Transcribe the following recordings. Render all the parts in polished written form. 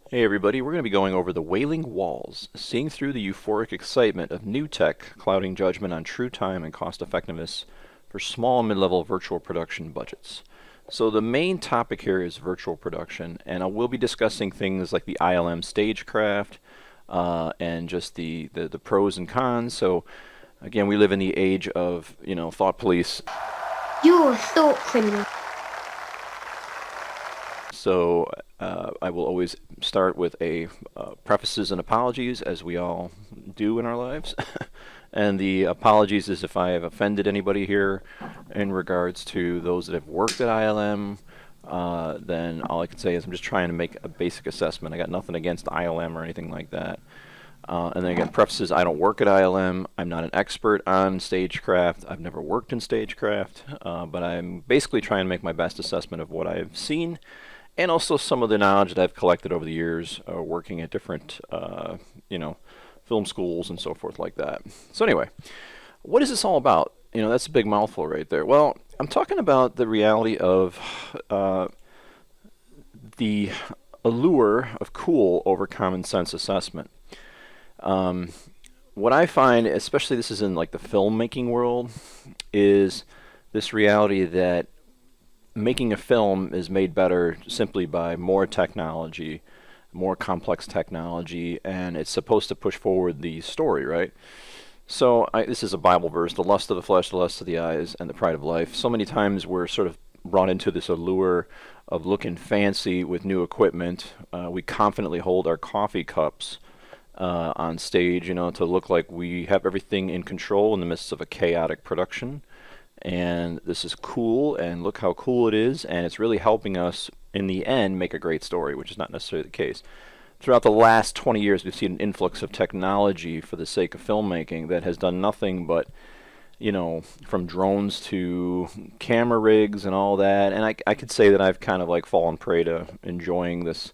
Hey everybody, we're going to be going over the Wailing Walls, seeing through the euphoric excitement of new tech clouding judgment on true time and cost effectiveness for small and mid-level virtual production budgets. So the main topic here is virtual production, and I will be discussing things like the ILM stagecraft and just the pros and cons. So again, we live in the age of, thought police. You're a thought criminal. So I will always start with a prefaces and apologies, as we all do in our lives. And the apologies is if I have offended anybody here in regards to those that have worked at ILM. Then all I can say is I'm just trying to make a basic assessment. I got nothing against ILM or anything like that. And then again, prefaces, I don't work at ILM. I'm not an expert on stagecraft. I've never worked in stagecraft. But I'm basically trying to make my best assessment of what I've seen and also some of the knowledge that I've collected over the years working at different, film schools and so forth like that. So anyway, what is this all about? That's a big mouthful right there. Well, I'm talking about the reality of the allure of cool over common sense assessment. What I find, especially this is in like the filmmaking world, is this reality that making a film is made better simply by more technology, more complex technology, and it's supposed to push forward the story, right? So this is a Bible verse: the lust of the flesh, the lust of the eyes, and the pride of life. So many times we're sort of brought into this allure of looking fancy with new equipment. We confidently hold our coffee cups on stage, to look like we have everything in control in the midst of a chaotic production. And this is cool, and look how cool it is, and it's really helping us in the end make a great story, which is not necessarily the case. Throughout the last 20 years, we've seen an influx of technology for the sake of filmmaking that has done nothing but, from drones to camera rigs and all that. And I could say that I've kind of like fallen prey to enjoying this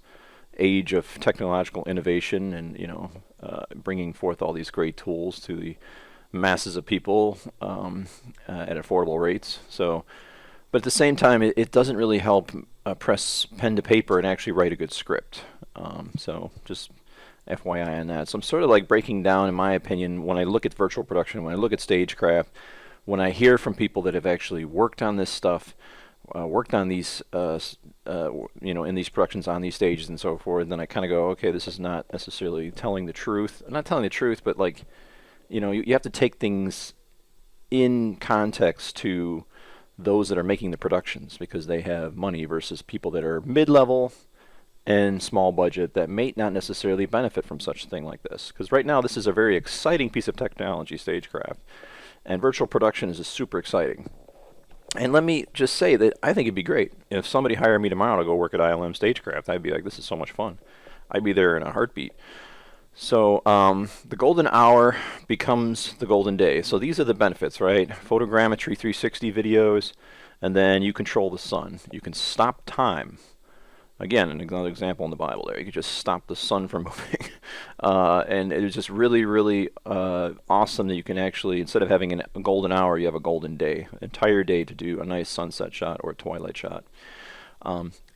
age of technological innovation and, bringing forth all these great tools to the masses of people at affordable rates. So, but at the same time, it doesn't really help press pen to paper and actually write a good script. So just FYI on that. So I'm sort of like breaking down, in my opinion, when I look at virtual production, when I look at stagecraft, when I hear from people that have actually worked on this stuff, worked on these, in these productions, on these stages and so forth, then I kind of go, okay, this is not necessarily telling the truth. Not telling the truth, but like, you have to take things in context to those that are making the productions because they have money versus people that are mid-level and small budget that may not necessarily benefit from such a thing like this. Because right now this is a very exciting piece of technology, stagecraft, and virtual production is super exciting. And let me just say that I think it'd be great if somebody hired me tomorrow to go work at ILM stagecraft. I'd be like, this is so much fun. I'd be there in a heartbeat. So the golden hour becomes the golden day. So these are the benefits, right? Photogrammetry 360 videos, and then you control the sun. You can stop time. Again, another example in the Bible there. You can just stop the sun from moving. And it is just really, really awesome that you can actually, instead of having a golden hour, you have a golden day. Entire day to do a nice sunset shot or a twilight shot.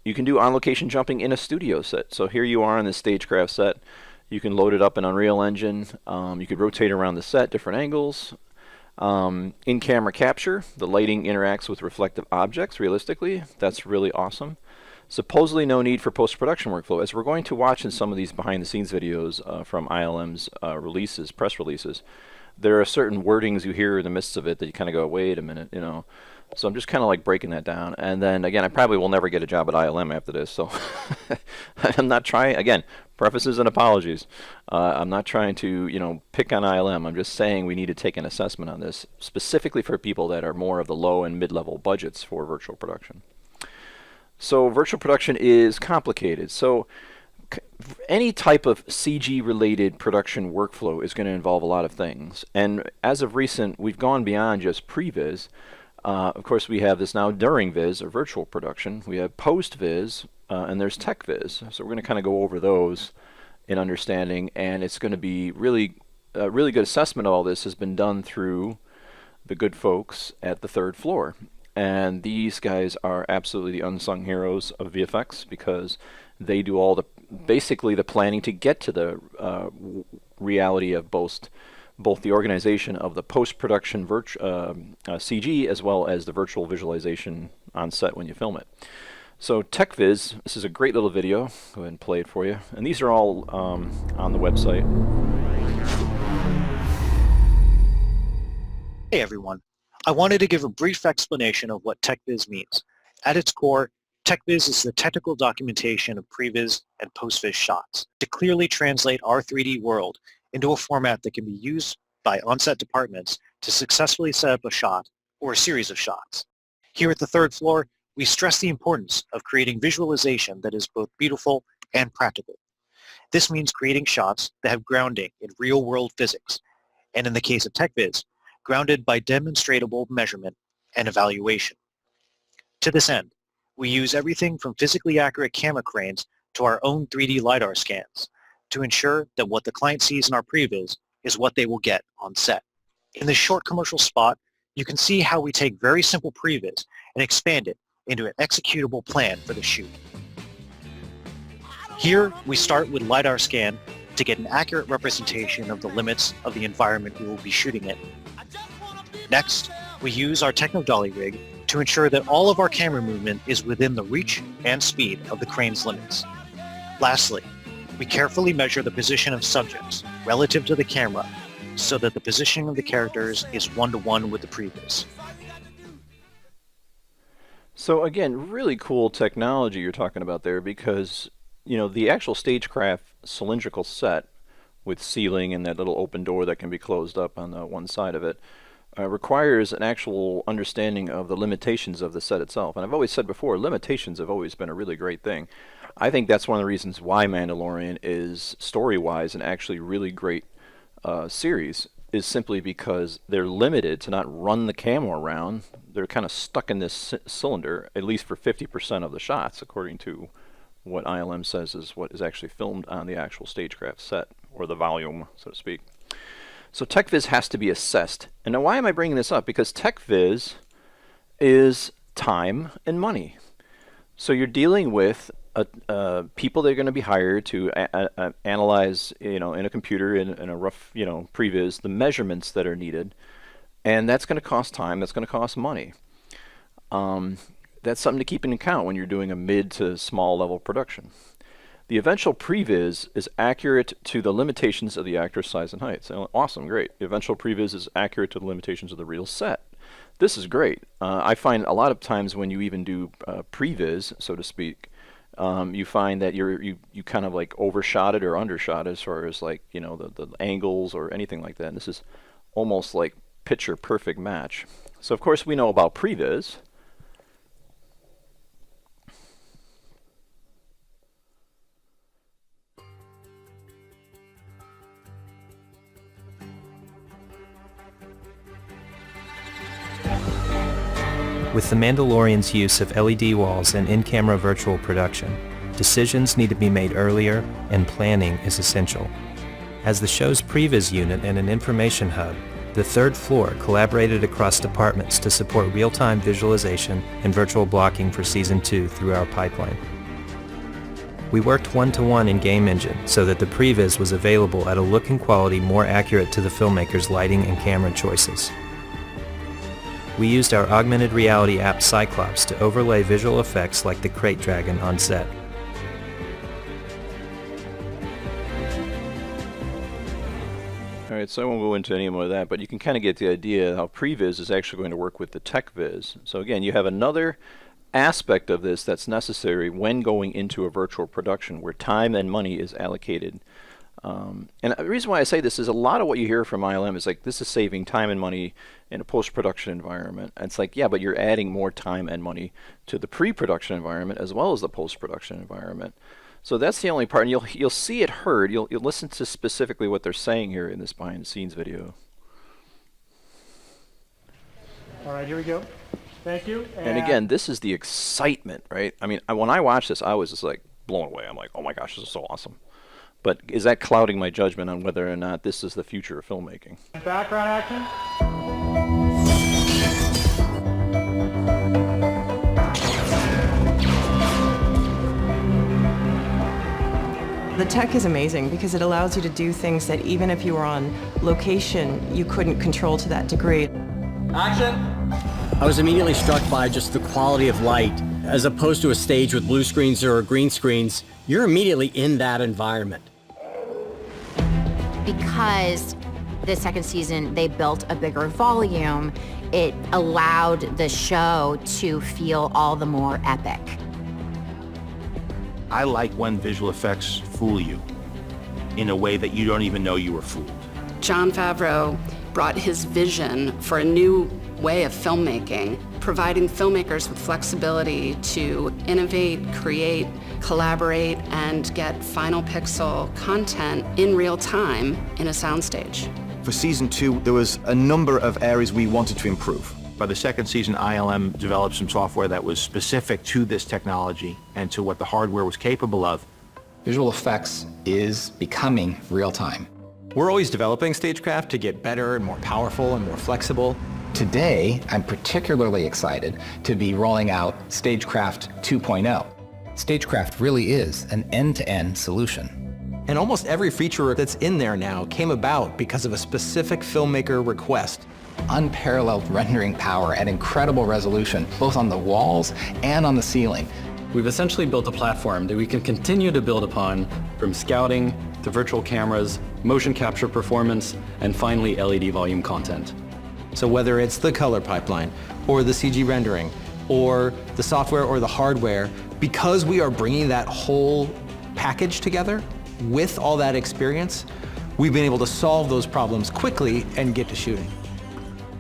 You can do on-location jumping in a studio set. So here you are on this stagecraft set. You can load it up in Unreal Engine. You could rotate around the set, different angles. In-camera capture, the lighting interacts with reflective objects realistically. That's really awesome. Supposedly no need for post-production workflow. As we're going to watch in some of these behind-the-scenes videos from ILM's releases, press releases, there are certain wordings you hear in the midst of it that you kind of go, wait a minute, So I'm just kind of like breaking that down. And then again, I probably will never get a job at ILM after this. So I'm not trying, again, prefaces and apologies. I'm not trying to, pick on ILM. I'm just saying we need to take an assessment on this, specifically for people that are more of the low and mid-level budgets for virtual production. So virtual production is complicated. So any type of CG-related production workflow is going to involve a lot of things. And as of recent, we've gone beyond just pre-viz. Of course, we have this now during viz, or virtual production. We have post-viz, and there's tech-viz. So we're going to kind of go over those in understanding, and it's going to be really a really good assessment of all this has been done through the good folks at the third floor. And these guys are absolutely the unsung heroes of VFX because they do all the basically the planning to get to the reality of both the organization of the post-production CG as well as the virtual visualization on set when you film it. So TechViz, this is a great little video. Go ahead and play it for you. And these are all on the website. Hey everyone. I wanted to give a brief explanation of what TechViz means. At its core, TechViz is the technical documentation of previs and postviz shots to clearly translate our 3D world into a format that can be used by on-set departments to successfully set up a shot or a series of shots. Here at the third floor, we stress the importance of creating visualization that is both beautiful and practical. This means creating shots that have grounding in real-world physics, and in the case of TechViz, grounded by demonstratable measurement and evaluation. To this end, we use everything from physically accurate camera cranes to our own 3D LiDAR scans to ensure that what the client sees in our previs is what they will get on set. In this short commercial spot, you can see how we take very simple previs and expand it into an executable plan for the shoot. Here, we start with LiDAR scan to get an accurate representation of the limits of the environment we will be shooting in. Next, we use our Techno-Dolly rig to ensure that all of our camera movement is within the reach and speed of the crane's limits. Lastly, we carefully measure the position of subjects relative to the camera so that the positioning of the characters is one-to-one with the previs. So again, really cool technology you're talking about there, because the actual stagecraft cylindrical set with ceiling and that little open door that can be closed up on the one side of it requires an actual understanding of the limitations of the set itself. And I've always said before, limitations have always been a really great thing. I think that's one of the reasons why Mandalorian is story-wise an actually really great series, is simply because they're limited to not run the camera around. They're kind of stuck in this cylinder, at least for 50% of the shots, according to what ILM says is what is actually filmed on the actual stagecraft set, or the volume, so to speak. So TechViz has to be assessed. And now why am I bringing this up? Because TechViz is time and money. So you're dealing with people that are going to be hired to analyze, in a computer, in a rough, previs, the measurements that are needed. And that's going to cost time, that's going to cost money. That's something to keep in account when you're doing a mid to small level production. The eventual previs is accurate to the limitations of the actor's size and height. So, awesome, great. The eventual previs is accurate to the limitations of the real set. This is great. I find a lot of times when you even do previs, so to speak, you find that you kind of like overshot it or undershot it as far as like the angles or anything like that. And this is almost like picture perfect match. So of course we know about previs. With The Mandalorian's use of LED walls and in-camera virtual production, decisions need to be made earlier, and planning is essential. As the show's previs unit and an information hub, the third floor collaborated across departments to support real-time visualization and virtual blocking for Season 2 through our pipeline. We worked one-to-one in Game Engine so that the previs was available at a look and quality more accurate to the filmmaker's lighting and camera choices. We used our augmented reality app Cyclops to overlay visual effects like the crate dragon on set. Alright, so I won't go into any more of that, but you can kind of get the idea how previs is actually going to work with the TechViz. So again, you have another aspect of this that's necessary when going into a virtual production where time and money is allocated. And the reason why I say this is a lot of what you hear from ILM is like, this is saving time and money in a post-production environment. And it's like, yeah, but you're adding more time and money to the pre-production environment as well as the post-production environment. So that's the only part, and you'll see it heard. You'll listen to specifically what they're saying here in this behind-the-scenes video. All right, here we go. Thank you. And again, this is the excitement, right? I mean, when I watched this, I was just like blown away. I'm like, oh my gosh, this is so awesome. But is that clouding my judgment on whether or not this is the future of filmmaking? Background action. The tech is amazing because it allows you to do things that even if you were on location, you couldn't control to that degree. Action! I was immediately struck by just the quality of light. As opposed to a stage with blue screens or green screens, you're immediately in that environment. Because the second season, they built a bigger volume, it allowed the show to feel all the more epic. I like when visual effects fool you in a way that you don't even know you were fooled. Jon Favreau brought his vision for a new way of filmmaking, providing filmmakers with flexibility to innovate, create, collaborate, and get final pixel content in real time in a soundstage. For season 2, there was a number of areas we wanted to improve. By the second season, ILM developed some software that was specific to this technology and to what the hardware was capable of. Visual effects is becoming real time. We're always developing stagecraft to get better and more powerful and more flexible. Today, I'm particularly excited to be rolling out Stagecraft 2.0. Stagecraft really is an end-to-end solution. And almost every feature that's in there now came about because of a specific filmmaker request. Unparalleled rendering power at incredible resolution, both on the walls and on the ceiling. We've essentially built a platform that we can continue to build upon, from scouting to virtual cameras, motion capture performance, and finally LED volume content. So whether it's the color pipeline, or the CG rendering, or the software or the hardware, because we are bringing that whole package together with all that experience, we've been able to solve those problems quickly and get to shooting.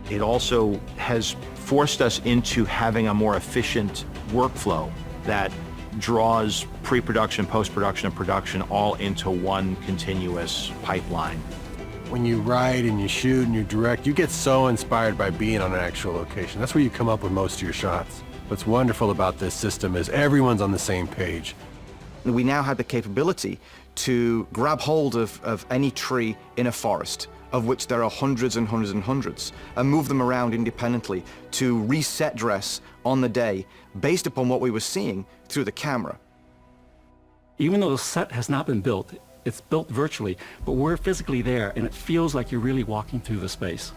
It also has forced us into having a more efficient workflow that draws pre-production, post-production, and production all into one continuous pipeline. When you write and you shoot and you direct, you get so inspired by being on an actual location. That's where you come up with most of your shots. What's wonderful about this system is everyone's on the same page. We now have the capability to grab hold of any tree in a forest, of which there are hundreds and hundreds and hundreds, and move them around independently to reset dress on the day based upon what we were seeing through the camera. Even though the set has not been built, it's built virtually, but we're physically there, and it feels like you're really walking through the space.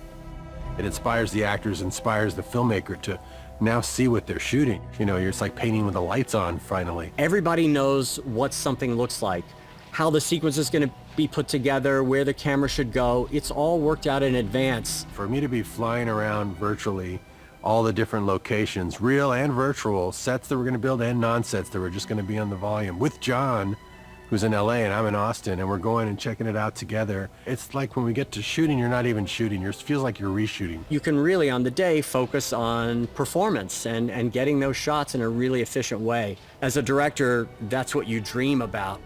It inspires the actors, inspires the filmmaker to now see what they're shooting. You know, it's like painting with the lights on, finally. Everybody knows what something looks like, how the sequence is going to be put together, where the camera should go. It's all worked out in advance. For me to be flying around virtually all the different locations, real and virtual, sets that we're going to build and non-sets that we're just going to be on the volume, with John, who's in LA and I'm in Austin, and we're going and checking it out together. It's like when we get to shooting, you're not even shooting. It feels like you're reshooting. You can really, on the day, focus on performance and getting those shots in a really efficient way. As a director, that's what you dream about.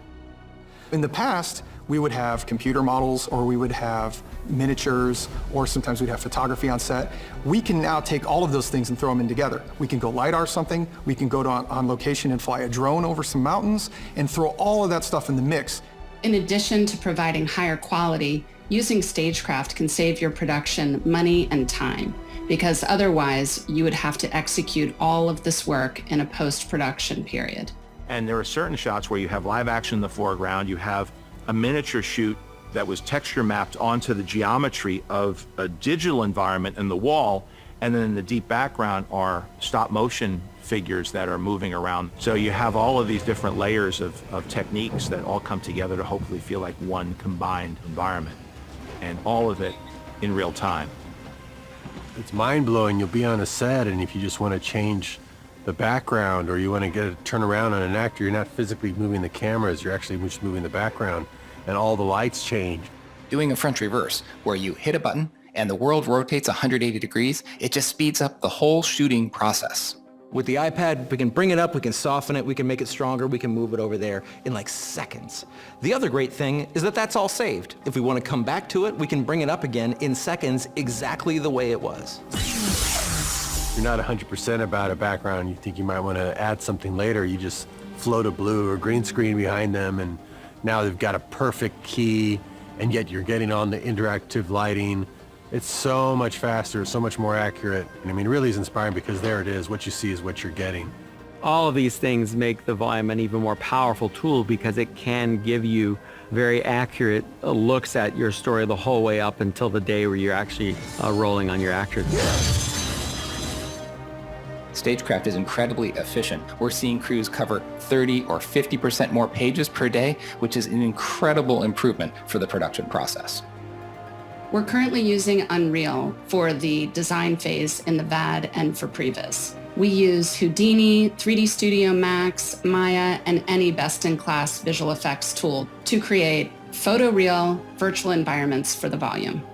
In the past, we would have computer models, or we would have miniatures, or sometimes we'd have photography on set. We can now take all of those things and throw them in together. We can go LiDAR something, we can go on location and fly a drone over some mountains and throw all of that stuff in the mix. In addition to providing higher quality, using stagecraft can save your production money and time, because otherwise you would have to execute all of this work in a post-production period. And there are certain shots where you have live action in the foreground, you have a miniature shoot that was texture mapped onto the geometry of a digital environment in the wall, and then in the deep background are stop motion figures that are moving around. So you have all of these different layers of techniques that all come together to hopefully feel like one combined environment, and all of it in real time. It's mind-blowing. You'll be on a set, and if you just want to change the background, or you want to turn around on an actor, you're not physically moving the cameras, you're actually just moving the background, and all the lights change. Doing a French reverse, where you hit a button and the world rotates 180 degrees, it just speeds up the whole shooting process. With the iPad, we can bring it up, we can soften it, we can make it stronger, we can move it over there in like seconds. The other great thing is that that's all saved. If we want to come back to it, we can bring it up again in seconds exactly the way it was. You're not 100% about a background, you think you might want to add something later, you just float a blue or green screen behind them, and now they've got a perfect key, and yet you're getting on the interactive lighting. It's so much faster, so much more accurate. And I mean, it really is inspiring, because there it is. What you see is what you're getting. All of these things make the volume an even more powerful tool because it can give you very accurate looks at your story the whole way up until the day where you're actually rolling on your actors. Stagecraft is incredibly efficient. We're seeing crews cover 30 or 50% more pages per day, which is an incredible improvement for the production process. We're currently using Unreal for the design phase in the VAD and for previs. We use Houdini, 3D Studio Max, Maya, and any best-in-class visual effects tool to create photoreal virtual environments for the volume.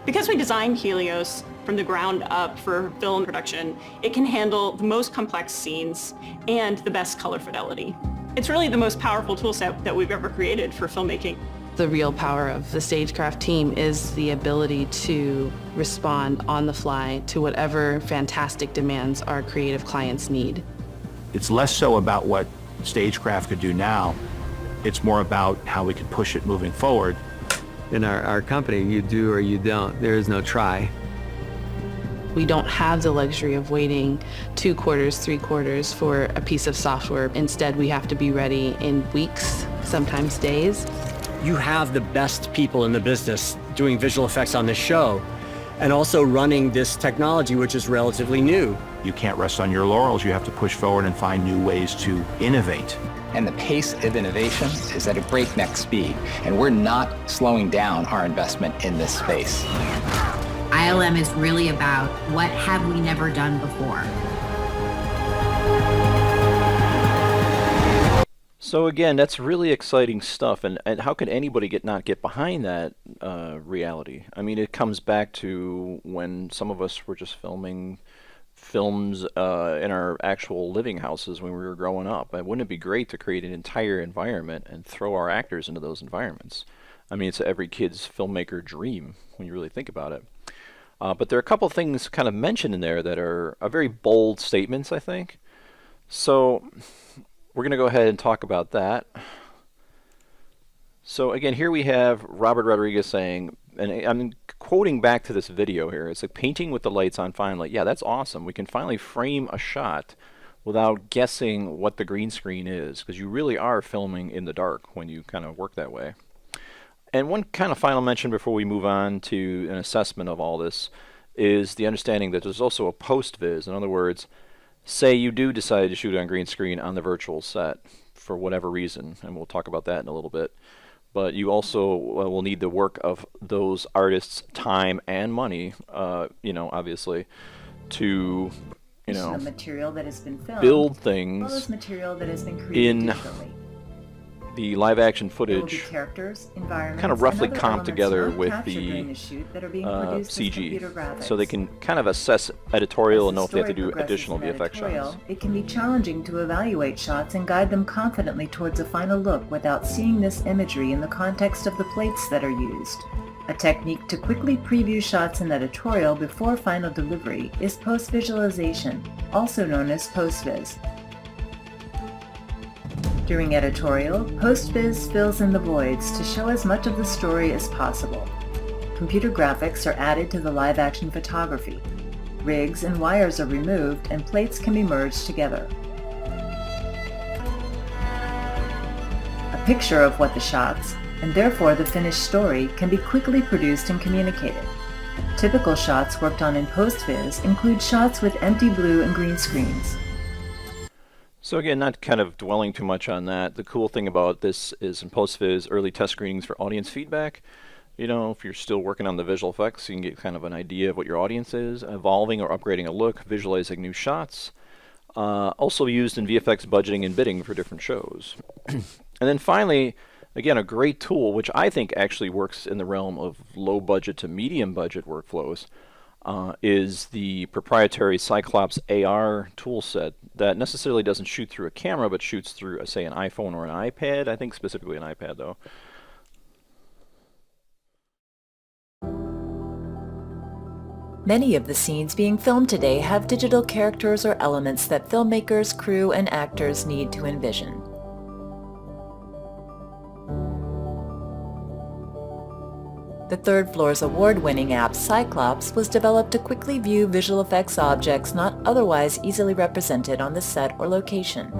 Because we designed Helios from the ground up for film production, it can handle the most complex scenes and the best color fidelity. It's really the most powerful tool set that we've ever created for filmmaking. The real power of the Stagecraft team is the ability to respond on the fly to whatever fantastic demands our creative clients need. It's less so about what Stagecraft could do now. It's more about how we could push it moving forward. In our company, you do or you don't. There is no try. We don't have the luxury of waiting 2 quarters, 3 quarters for a piece of software. Instead, we have to be ready in weeks, sometimes days. You have the best people in the business doing visual effects on this show and also running this technology, which is relatively new. You can't rest on your laurels. You have to push forward and find new ways to innovate. And the pace of innovation is at a breakneck speed, and we're not slowing down our investment in this space. ILM is really about what have we never done before. So again, that's really exciting stuff, and how could anybody not get behind that reality? I mean, it comes back to when some of us were just filming films in our actual living houses when we were growing up. And wouldn't it be great to create an entire environment and throw our actors into those environments? I mean, it's every kid's filmmaker dream when you really think about it. But there are a couple things kind of mentioned in there that are very bold statements, I think. So we're going to go ahead and talk about that. So again, here we have Robert Rodriguez saying, and I'm quoting back to this video here, it's like painting with the lights on finally. Yeah, that's awesome. We can finally frame a shot without guessing what the green screen is, because you really are filming in the dark when you kind of work that way. And one kind of final mention before we move on to an assessment of all this is the understanding that there's also a post-viz. In other words, say you do decide to shoot on green screen on the virtual set for whatever reason, and we'll talk about that in a little bit. But you also will need the work of those artists' time and money, obviously, to, material that has been filmed, build things as well as material that has been created in digitally. The live-action footage characters, environments, kind of roughly and other comped together with the CG, so they can kind of assess editorial and know if they have to do additional VFX shots. It can be challenging to evaluate shots and guide them confidently towards a final look without seeing this imagery in the context of the plates that are used. A technique to quickly preview shots in editorial before final delivery is post-visualization, also known as post-viz. During editorial, post-viz fills in the voids to show as much of the story as possible. Computer graphics are added to the live-action photography. Rigs and wires are removed and plates can be merged together. A picture of what the shots, and therefore the finished story, can be quickly produced and communicated. Typical shots worked on in post-viz include shots with empty blue and green screens. So again, not kind of dwelling too much on that. The cool thing about this is in post-viz, early test screenings for audience feedback. If you're still working on the visual effects, you can get kind of an idea of what your audience is, evolving or upgrading a look, visualizing new shots. Also used in VFX budgeting and bidding for different shows. And then finally, again, a great tool, which I think actually works in the realm of low budget to medium budget workflows, is the proprietary Cyclops AR toolset that necessarily doesn't shoot through a camera, but shoots through, say, an iPhone or an iPad. I think specifically an iPad, though. Many of the scenes being filmed today have digital characters or elements that filmmakers, crew, and actors need to envision. The third floor's award-winning app Cyclops was developed to quickly view visual effects objects not otherwise easily represented on the set or location.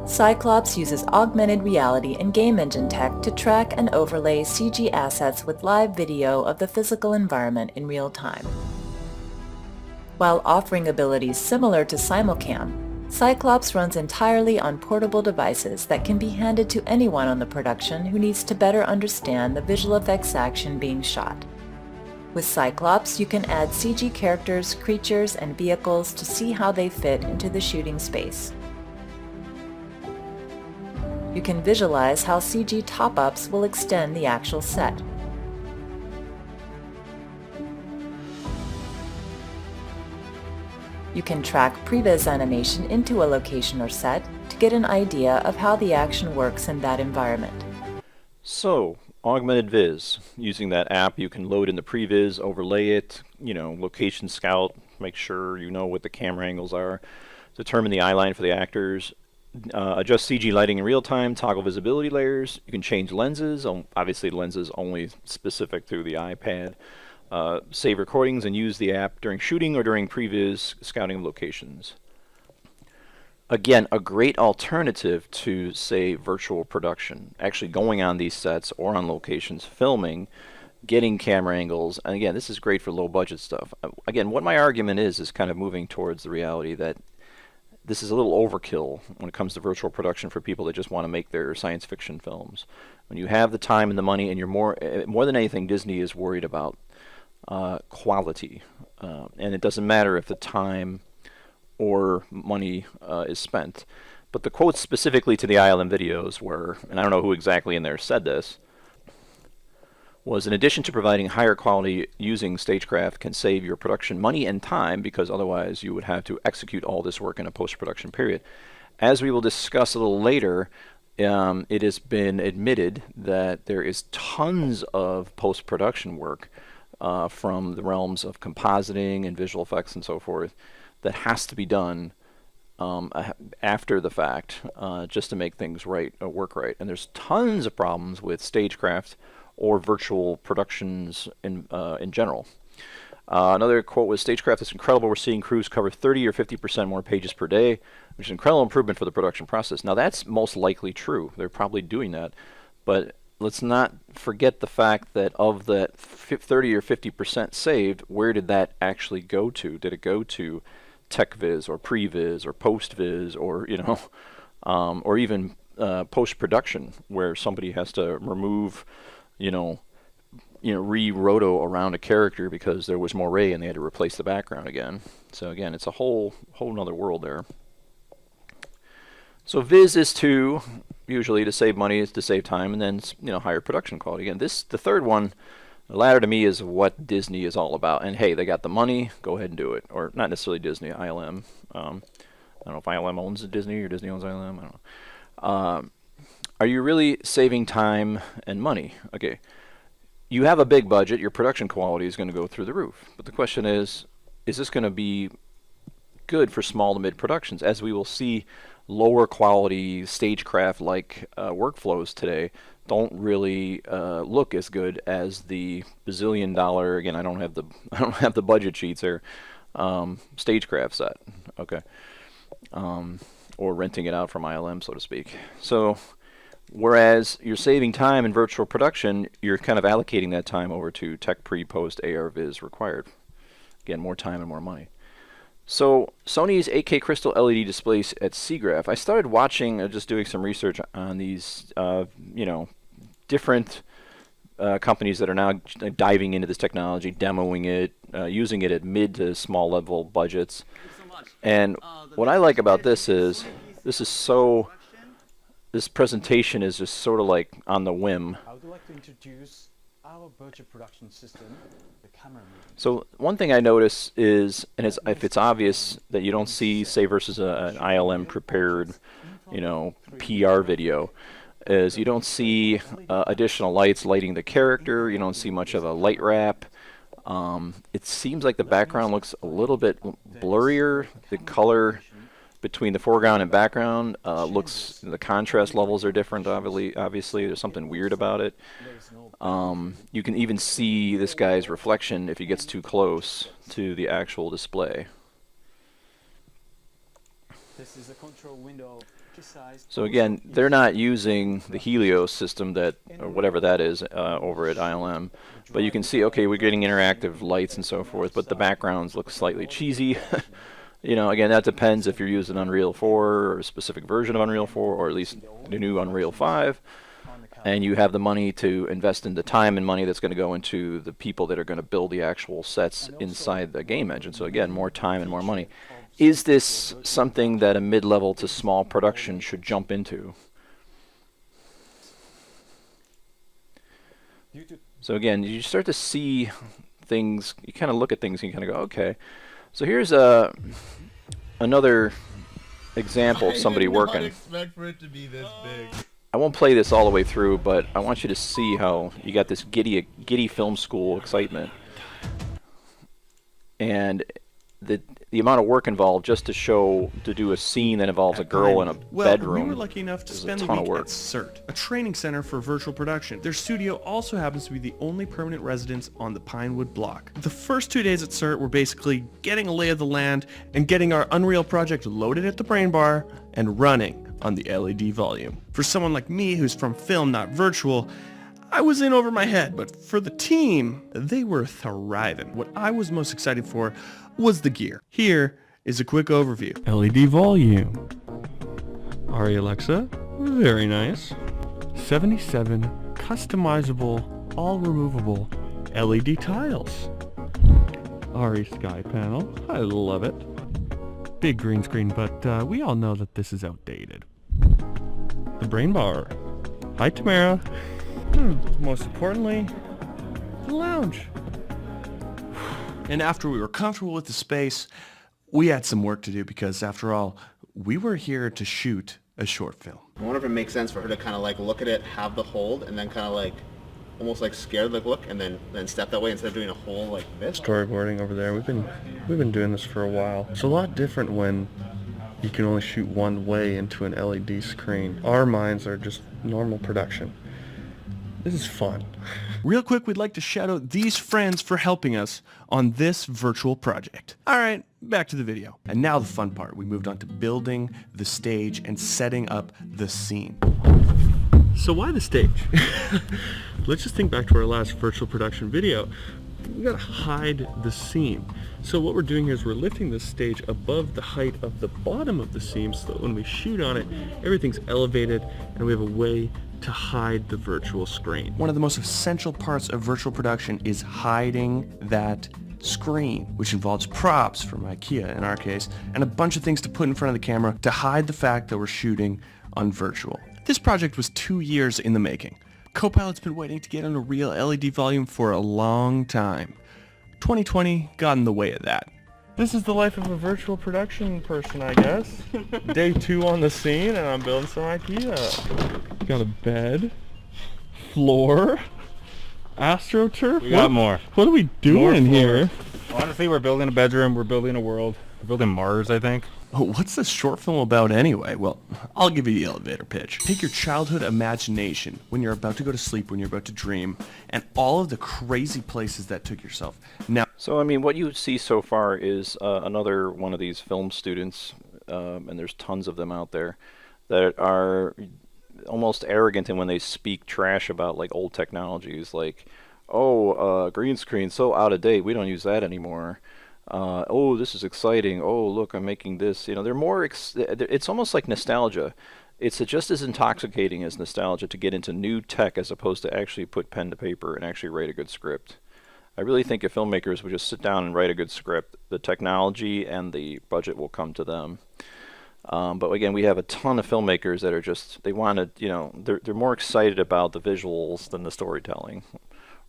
Cyclops uses augmented reality and game engine tech to track and overlay CG assets with live video of the physical environment in real time. While offering abilities similar to Simulcam, Cyclops runs entirely on portable devices that can be handed to anyone on the production who needs to better understand the visual effects action being shot. With Cyclops, you can add CG characters, creatures, and vehicles to see how they fit into the shooting space. You can visualize how CG top-ups will extend the actual set. You can track previs animation into a location or set to get an idea of how the action works in that environment. So, augmented viz. Using that app, you can load in the previs, overlay it, location scout, make sure you know what the camera angles are, determine the eye line for the actors, adjust CG lighting in real time, toggle visibility layers. You can change lenses. Obviously, lenses only specific through the iPad. Save recordings and use the app during shooting or during previs scouting of locations. Again, a great alternative to, say, virtual production. Actually going on these sets or on locations, filming, getting camera angles. And again, this is great for low budget stuff. Again, what my argument is kind of moving towards the reality that this is a little overkill when it comes to virtual production for people that just want to make their science fiction films. When you have the time and the money, and you're more than anything, Disney is worried about quality, and it doesn't matter if the time or money is spent. But the quotes specifically to the ILM videos were, and I don't know who exactly in there said this, was in addition to providing higher quality, using stagecraft can save your production money and time, because otherwise you would have to execute all this work in a post-production period. As we will discuss a little later, it has been admitted that there is tons of post-production work from the realms of compositing and visual effects and so forth that has to be done after the fact, just to make things work right. And there's tons of problems with stagecraft or virtual productions in general. Another quote was, "Stagecraft is incredible. We're seeing crews cover 30 or 50% more pages per day, which is an incredible improvement for the production process." Now that's most likely true. They're probably doing that, but let's not forget the fact that of that 30 or 50% saved, where did that actually go to? Did it go to tech-viz or pre-viz or post-viz or or even post-production, where somebody has to remove re-roto around a character because there was moire and they had to replace the background again. So again, it's a whole nother world there. So viz is usually to save money, is to save time, and then higher production quality. Again, the third one, the latter to me, is what Disney is all about. And hey, they got the money, go ahead and do it. Or not necessarily Disney, ILM. I don't know if ILM owns Disney or Disney owns ILM. I don't know. Are you really saving time and money? Okay, you have a big budget, your production quality is going to go through the roof. But the question is this going to be good for small to mid productions? As we will see, lower quality stagecraft-like workflows today don't really look as good as the bazillion dollar, again, I don't have the budget sheets here, stagecraft set, okay, or renting it out from ILM, so to speak. So whereas you're saving time in virtual production, you're kind of allocating that time over to tech pre-post AR-viz required. Again, more time and more money. So Sony's 8K crystal LED displays at SIGGRAPH. I started watching, just doing some research on these, different companies that are now diving into this technology, demoing it, using it at mid to small level budgets. And what I like about this is, this presentation is just sort of like on the whim. I would like to introduce our virtual production system, the camera movement. So one thing I notice is, and if it's obvious that you don't see, say, versus an ILM prepared, PR video, is you don't see additional lights lighting the character. You don't see much of a light wrap. It seems like the background looks a little bit blurrier. The color between the foreground and background looks, the contrast levels are different. Obviously, there's something weird about it. You can even see this guy's reflection if he gets too close to the actual display. This is a control window. So again, they're not using the Helios system that, or whatever that is, over at ILM. But you can see, okay, we're getting interactive lights and so forth, but the backgrounds look slightly cheesy. You know, again, that depends if you're using Unreal 4 or a specific version of Unreal 4, or at least the new Unreal 5. And you have the money to invest in the time and money that's going to go into the people that are going to build the actual sets inside the game engine. So again, more time and more money. Is this something that a mid-level to small production should jump into? So again, you start to see things, you kind of look at things and you kind of go, okay. So here's another example of somebody working. I did not expect for it to be this big. I won't play this all the way through, but I want you to see how you got this giddy film school excitement. And the amount of work involved just to do a scene that involves a girl in a bedroom. We were lucky enough to spend the week at CERT, a training center for virtual production. Their studio also happens to be the only permanent residence on the Pinewood block. The first 2 days at CERT were basically getting a lay of the land and getting our Unreal project loaded at the Brain Bar and running on the LED volume. For someone like me who's from film, not virtual, I was in over my head, but for the team, they were thriving. What I was most excited for was the gear. Here is a quick overview. LED volume. Ari Alexa, very nice. 77 customizable, all removable LED tiles. Ari Sky Panel, I love it. Big green screen, but we all know that this is outdated. The Brain Bar. Hi Tamara. Most importantly, the lounge. And after we were comfortable with the space, we had some work to do because, after all, we were here to shoot a short film. I wonder if it makes sense for her to kind of like look at it, have the hold, and then kind of like almost like scared like look, and then step that way instead of doing a whole like this. Storyboarding over there. We've been doing this for a while. It's a lot different when you can only shoot one way into an LED screen. Our minds are just normal production. This is fun. Real quick, we'd like to shout out these friends for helping us on this virtual project. All right, back to the video. And now the fun part. We moved on to building the stage and setting up the scene. So why the stage? Let's just think back to our last virtual production video. We gotta hide the seam. So what we're doing here is we're lifting this stage above the height of the bottom of the seam so that when we shoot on it, everything's elevated and we have a way to hide the virtual screen. One of the most essential parts of virtual production is hiding that screen, which involves props from IKEA in our case, and a bunch of things to put in front of the camera to hide the fact that we're shooting on virtual. This project was 2 years in the making. Copilot's been waiting to get on a real LED volume for a long time. 2020 got in the way of that. This is the life of a virtual production person, I guess. Day 2 on the scene, and I'm building some IKEA. Got a bed, floor, AstroTurf. We got more. What are we doing here? Honestly, we're building a bedroom. We're building a world. We're building Mars, I think. Oh, what's this short film about anyway? Well, I'll give you the elevator pitch. Take your childhood imagination when you're about to go to sleep, when you're about to dream, and all of the crazy places that took yourself. Now, so I mean, what you see so far is another one of these film students, and there's tons of them out there, that are almost arrogant in when they speak trash about like old technologies, like, oh, green screen, so out of date, we don't use that anymore. Oh, this is exciting. Oh, look, I'm making this. You know, they're more. It's almost like nostalgia. It's just as intoxicating as nostalgia to get into new tech as opposed to actually put pen to paper and actually write a good script. I really think if filmmakers would just sit down and write a good script, the technology and the budget will come to them. But again, we have a ton of filmmakers that are just, they want to, you know, they're more excited about the visuals than the storytelling,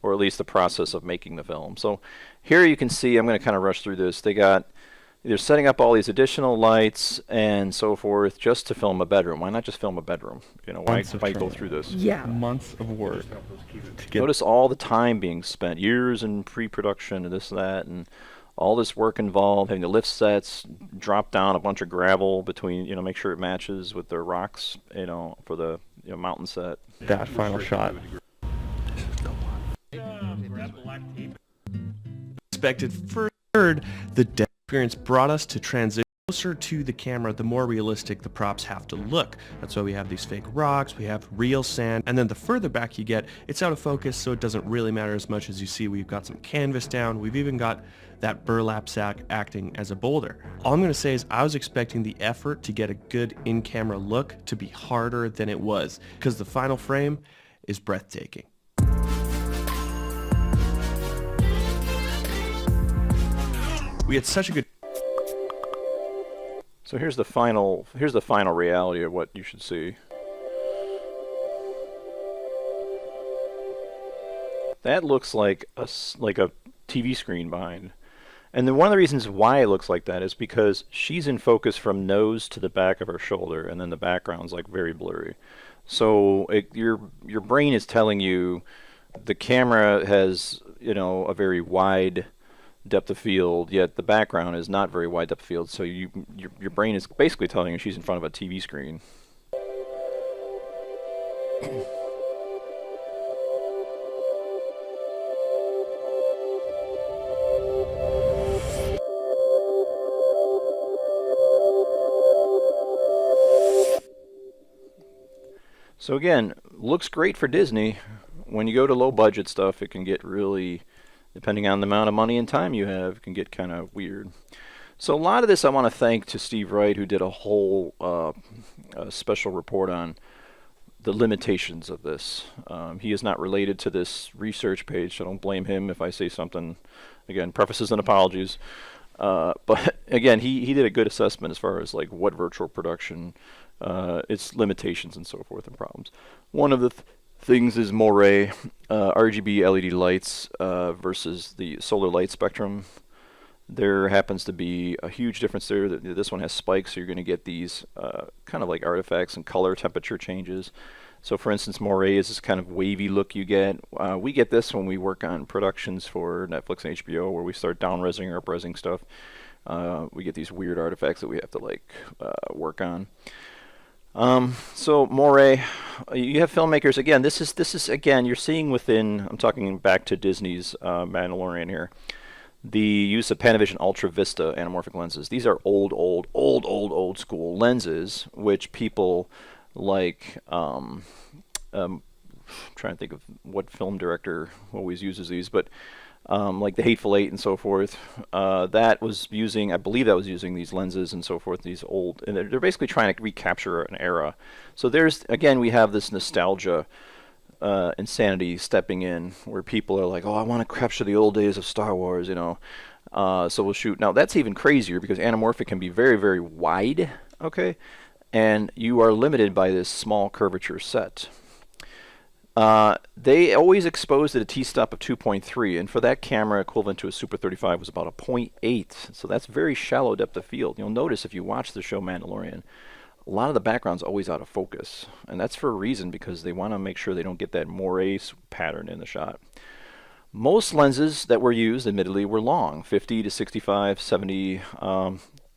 or at least the process of making the film. So here you can see, I'm going to kind of rush through this. They're setting up all these additional lights and so forth just to film a bedroom. Why not just film a bedroom? You know, why go through this? Yeah. Months of work. Notice all the time being spent, years in pre-production and this and that, and all this work involved, having to lift sets, drop down a bunch of gravel between, make sure it matches with the rocks, for the mountain set. That final shot. Expected. Third, the depth experience brought us to transition closer to the camera, the more realistic the props have to look. That's why we have these fake rocks, we have real sand, and then the further back you get, it's out of focus, so it doesn't really matter as much. As you see, we've got some canvas down, we've even got that burlap sack acting as a boulder. All I'm going to say is I was expecting the effort to get a good in-camera look to be harder than it was, because the final frame is breathtaking. We had such a good... So here's the final reality of what you should see. That looks like a TV screen behind. And then one of the reasons why it looks like that is because she's in focus from nose to the back of her shoulder, and then the background's like very blurry. So your brain is telling you the camera has, a very wide depth of field, yet the background is not very wide depth of field, so your brain is basically telling you she's in front of a TV screen. So again, looks great for Disney. When you go to low budget stuff, it can get really, depending on the amount of money and time you have, it can get kind of weird. So a lot of this I want to thank to Steve Wright, who did a whole special report on the limitations of this. He is not related to this research page, so don't blame him if I say something. Again, prefaces and apologies. But again, he did a good assessment as far as like what virtual production, its limitations and so forth and problems. One of the things is moire, RGB LED lights versus the solar light spectrum. There happens to be a huge difference there. This one has spikes, so you're going to get these kind of like artifacts and color temperature changes. So for instance, moire is this kind of wavy look you get. We get this when we work on productions for Netflix and HBO, where we start down-resing or up-resing stuff. We get these weird artifacts that we have to like work on. So moire, you have filmmakers, again, this is again, you're seeing within, I'm talking back to Disney's Mandalorian here, the use of Panavision Ultra Vista anamorphic lenses. These are old school lenses, which people like, trying to think of what film director always uses these, but like the Hateful Eight and so forth, that was using, I believe that was using these lenses and so forth, these old, and they're basically trying to recapture an era. So there's, again, we have this nostalgia insanity stepping in, where people are like, oh, I want to capture the old days of Star Wars, so we'll shoot. Now that's even crazier because anamorphic can be very, very wide, okay, and you are limited by this small curvature set. They always exposed at a t-stop of 2.3, and for that camera, equivalent to a Super 35 was about a 0.8, so that's very shallow depth of field. You'll notice if you watch the show Mandalorian, a lot of the background's always out of focus, and that's for a reason, because they want to make sure they don't get that moire pattern in the shot. Most lenses that were used, admittedly, were long, 50 to 65, 70.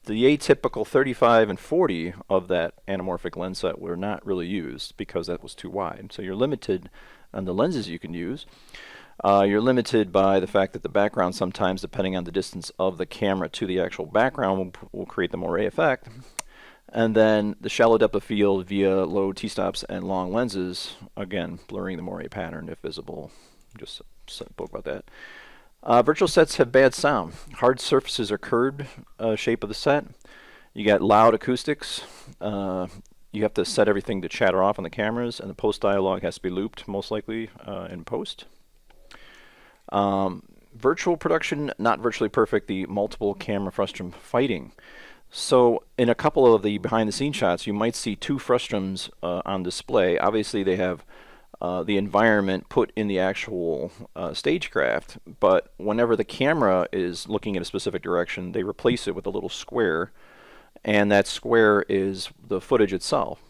The atypical 35 and 40 of that anamorphic lens set were not really used because that was too wide. So you're limited on the lenses you can use. You're limited by the fact that the background sometimes, depending on the distance of the camera to the actual background, will create the moire effect. And then the shallow depth of field via low t-stops and long lenses, again, blurring the moire pattern if visible. Just spoke about that. Virtual sets have bad sound. Hard surfaces are curved shape of the set. You got loud acoustics. You have to set everything to chatter off on the cameras, and the post dialogue has to be looped, most likely, in post. Virtual production, not virtually perfect, the multiple camera frustum fighting. So in a couple of the behind-the-scenes shots, you might see two frustrums on display. Obviously, they have the environment put in the actual stagecraft, but whenever the camera is looking in a specific direction, they replace it with a little square, and that square is the footage itself.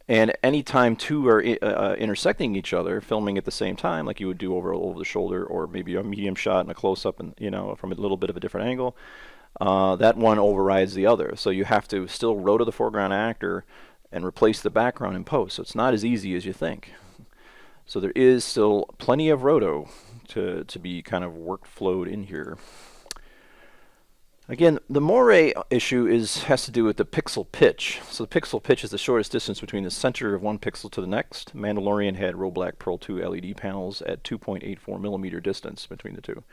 And anytime two are intersecting each other, filming at the same time, like you would do over the shoulder, or maybe a medium shot and a close-up, and from a little bit of a different angle, that one overrides the other. So you have to still roto the foreground actor and replace the background in post. So it's not as easy as you think. So there is still plenty of roto to be kind of workflowed in here. Again, the moire issue has to do with the pixel pitch. So the pixel pitch is the shortest distance between the center of one pixel to the next. Mandalorian had Roblack Pearl 2 LED panels at 2.84 millimeter distance between the two.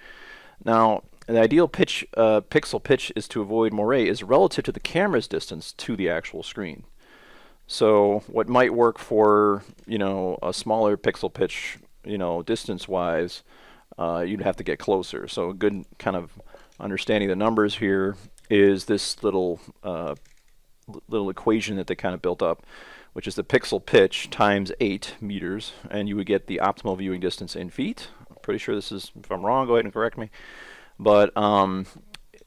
Now, the ideal pixel pitch is to avoid moire is relative to the camera's distance to the actual screen. So what might work for a smaller pixel pitch, distance-wise, you'd have to get closer. So a good kind of understanding the numbers here is this little equation that they kind of built up, which is the pixel pitch times 8 meters, and you would get the optimal viewing distance in feet. I'm pretty sure this is, if I'm wrong, go ahead and correct me. But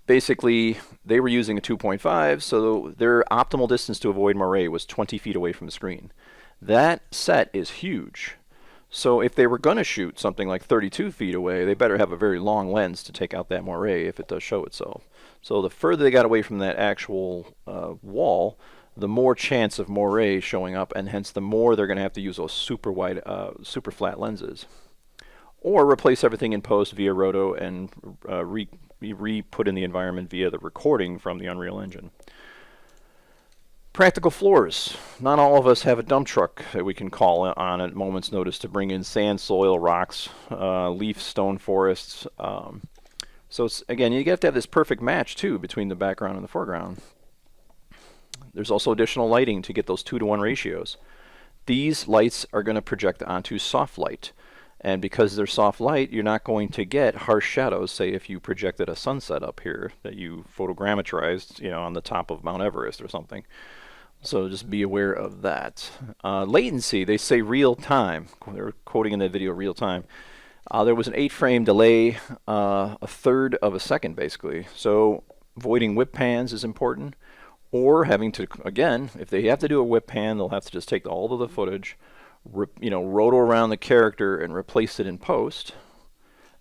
basically, they were using a 2.5, so their optimal distance to avoid moire was 20 feet away from the screen. That set is huge. So if they were going to shoot something like 32 feet away, they better have a very long lens to take out that moire if it does show itself. So the further they got away from that actual wall, the more chance of moire showing up, and hence the more they're going to have to use those super wide, super flat lenses. Or replace everything in post via roto and re-put in the environment via the recording from the Unreal Engine. Practical floors. Not all of us have a dump truck that we can call on at moment's notice to bring in sand, soil, rocks, leaf, stone forests. So it's, again, you have to have this perfect match too between the background and the foreground. There's also additional lighting to get those 2-to-1 ratios. These lights are going to project onto soft light. And because they're soft light, you're not going to get harsh shadows. Say if you projected a sunset up here that you photogrammetrized, on the top of Mount Everest or something. So just be aware of that. Latency, they say real time. They're quoting in the video real time. There was an 8-frame delay, a third of a second basically. So avoiding whip pans is important. Or having to, again, if they have to do a whip pan, they'll have to just take all of the footage, roto around the character and replace it in post.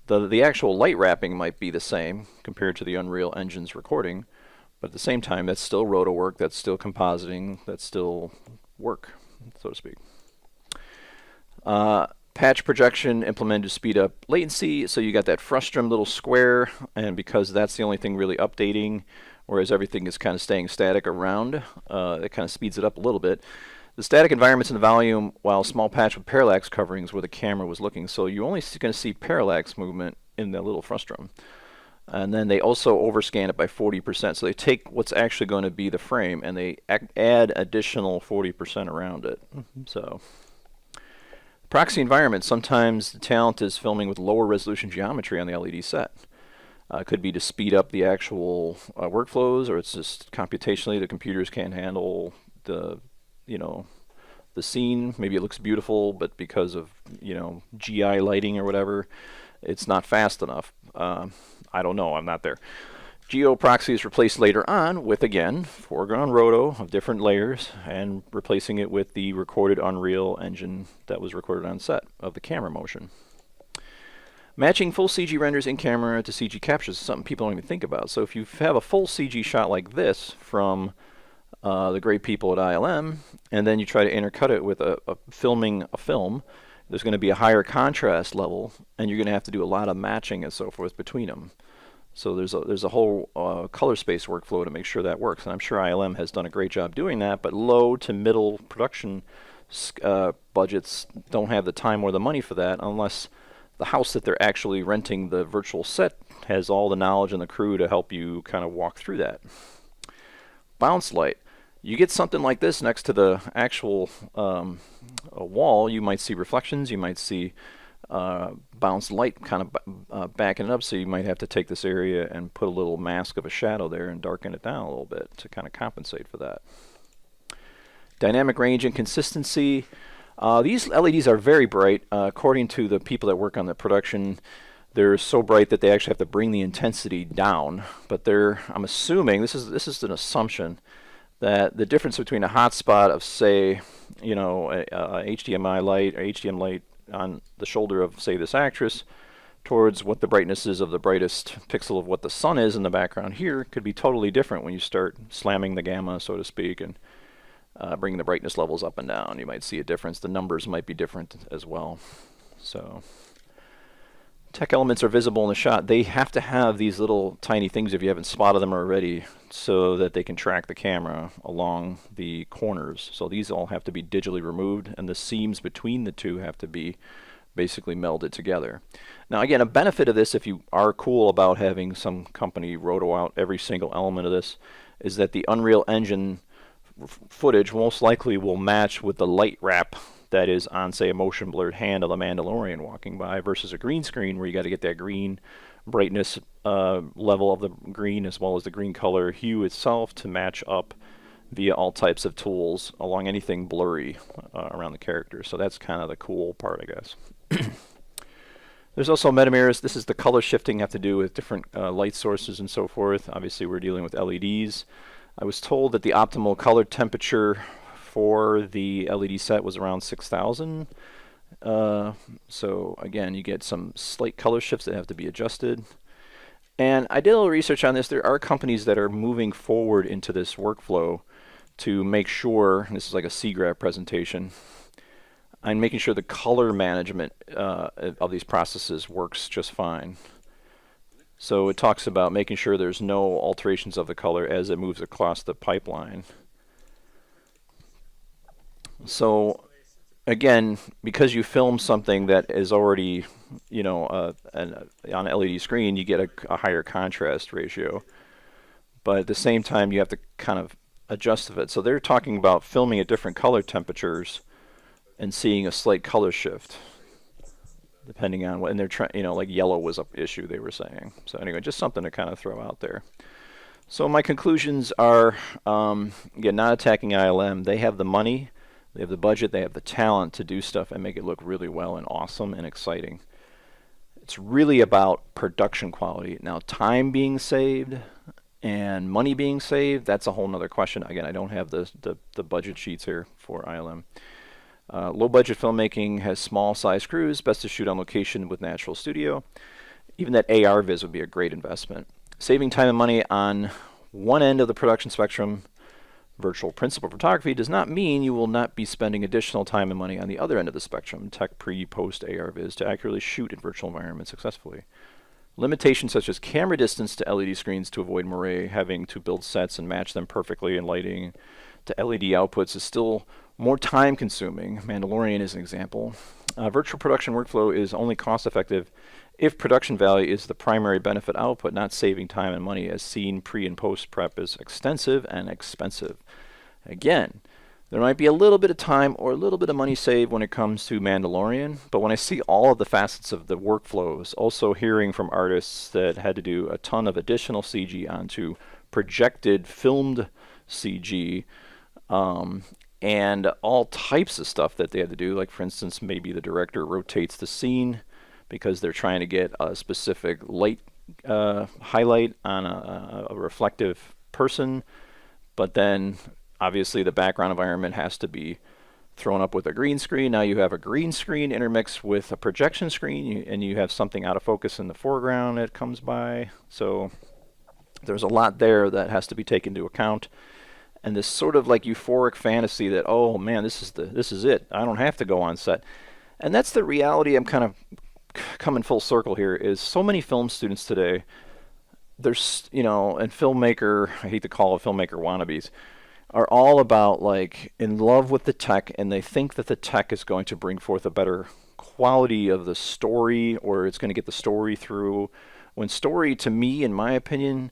The actual light wrapping might be the same compared to the Unreal Engine's recording, but at the same time, that's still roto work, that's still compositing, that's still work, so to speak. Patch projection implemented to speed up latency, so you got that frustum little square, and because that's the only thing really updating, whereas everything is kind of staying static around, it kind of speeds it up a little bit. The static environments in the volume, while small patch with parallax coverings where the camera was looking, so you're only going to see parallax movement in the little frustum. And then they also overscan it by 40%. So they take what's actually going to be the frame and they add additional 40% around it. So proxy environment, sometimes the talent is filming with lower resolution geometry on the LED set. It could be to speed up the actual workflows, or it's just computationally the computers can't handle the scene. Maybe it looks beautiful, but because of GI lighting or whatever, it's not fast enough. I don't know, I'm not there. GeoProxy is replaced later on with, again, foreground roto of different layers and replacing it with the recorded Unreal Engine that was recorded on set of the camera motion. Matching full CG renders in camera to CG captures is something people don't even think about. So if you have a full CG shot like this from the great people at ILM, and then you try to intercut it with filming a film, there's going to be a higher contrast level, and you're going to have to do a lot of matching and so forth between them. So there's a whole color space workflow to make sure that works, and I'm sure ILM has done a great job doing that, but low to middle production budgets don't have the time or the money for that unless the house that they're actually renting the virtual set has all the knowledge and the crew to help you kind of walk through that. Bounce light. You get something like this next to the actual wall, you might see reflections, you might see bounce light kind of backing it up, so you might have to take this area and put a little mask of a shadow there and darken it down a little bit to kind of compensate for that. Dynamic range and consistency. These LEDs are very bright. According to the people that work on the production, they're so bright that they actually have to bring the intensity down. But I'm assuming, this is an assumption, that the difference between a hotspot of, say, you know, a HDMI light or HDM light on the shoulder of, say, this actress towards what the brightness is of the brightest pixel of what the sun is in the background here could be totally different when you start slamming the gamma, so to speak, and bringing the brightness levels up and down. You might see a difference. The numbers might be different as well. So tech elements are visible in the shot. They have to have these little tiny things, if you haven't spotted them already, so that they can track the camera along the corners. So these all have to be digitally removed, and the seams between the two have to be basically melded together. Now again, a benefit of this, if you are cool about having some company roto out every single element of this, is that the Unreal Engine footage most likely will match with the light wrap that is on, say, a motion blurred hand of the Mandalorian walking by, versus a green screen where you got to get that green brightness level of the green as well as the green color hue itself to match up via all types of tools along anything blurry around the character. So that's kind of the cool part, I guess. There's also metamirrors. This is the color shifting, have to do with different light sources and so forth. Obviously we're dealing with LEDs. I was told that the optimal color temperature for the LED set was around 6,000. So again, you get some slight color shifts that have to be adjusted. And I did a little research on this. There are companies that are moving forward into this workflow to make sure, and this is like a CGRAP presentation, and making sure the color management of these processes works just fine. So it talks about making sure there's no alterations of the color as it moves across the pipeline. So again, because you film something that is already, you know, on an LED screen, you get a higher contrast ratio. But at the same time, you have to kind of adjust of it. So they're talking about filming at different color temperatures and seeing a slight color shift, depending on what, and they're trying, you know, like yellow was an issue they were saying. So anyway, just something to kind of throw out there. So my conclusions are, again, not attacking ILM. They have the money, they have the budget, they have the talent to do stuff and make it look really well and awesome and exciting. It's really about production quality. Now, time being saved and money being saved, that's a whole nother question. Again, I don't have the budget sheets here for ILM. Low budget filmmaking has small size crews, best to shoot on location with Natural Studio. Even that AR viz would be a great investment. Saving time and money on one end of the production spectrum, virtual principal photography, does not mean you will not be spending additional time and money on the other end of the spectrum, tech pre-post AR viz, to accurately shoot in virtual environments successfully. Limitations such as camera distance to LED screens to avoid moire, having to build sets and match them perfectly in lighting to LED outputs is still more time consuming. Mandalorian is an example. Virtual production workflow is only cost effective if production value is the primary benefit output, not saving time and money, as scene pre and post prep is extensive and expensive. Again, there might be a little bit of time or a little bit of money saved when it comes to Mandalorian, but when I see all of the facets of the workflows, also hearing from artists that had to do a ton of additional CG onto projected filmed CG, and all types of stuff that they had to do, like for instance, maybe the director rotates the scene because they're trying to get a specific light highlight on a reflective person, but then obviously the background environment has to be thrown up with a green screen. Now you have a green screen intermixed with a projection screen, and you have something out of focus in the foreground that comes by. So there's a lot there that has to be taken into account. And this sort of like euphoric fantasy that, oh man, this is it. I don't have to go on set. And that's the reality. I'm kind of coming full circle here, is so many film students today, there's, you know, and filmmaker, I hate to call it filmmaker wannabes, are all about like in love with the tech, and they think that the tech is going to bring forth a better quality of the story, or it's going to get the story through, when story, to me, in my opinion,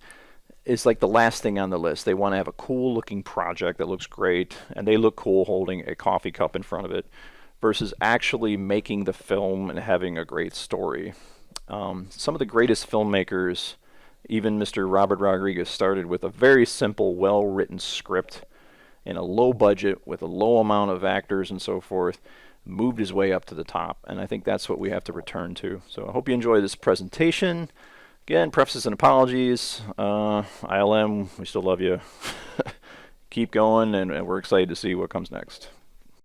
is like the last thing on the list. They want to have a cool looking project that looks great, and they look cool holding a coffee cup in front of it, versus actually making the film and having a great story. Some of the greatest filmmakers, even Mr. Robert Rodriguez, started with a very simple, well-written script in a low budget with a low amount of actors and so forth, moved his way up to the top, and I think that's what we have to return to. So I hope you enjoy this presentation. Again, prefaces and apologies. ILM, we still love you. keep going, and we're excited to see what comes next.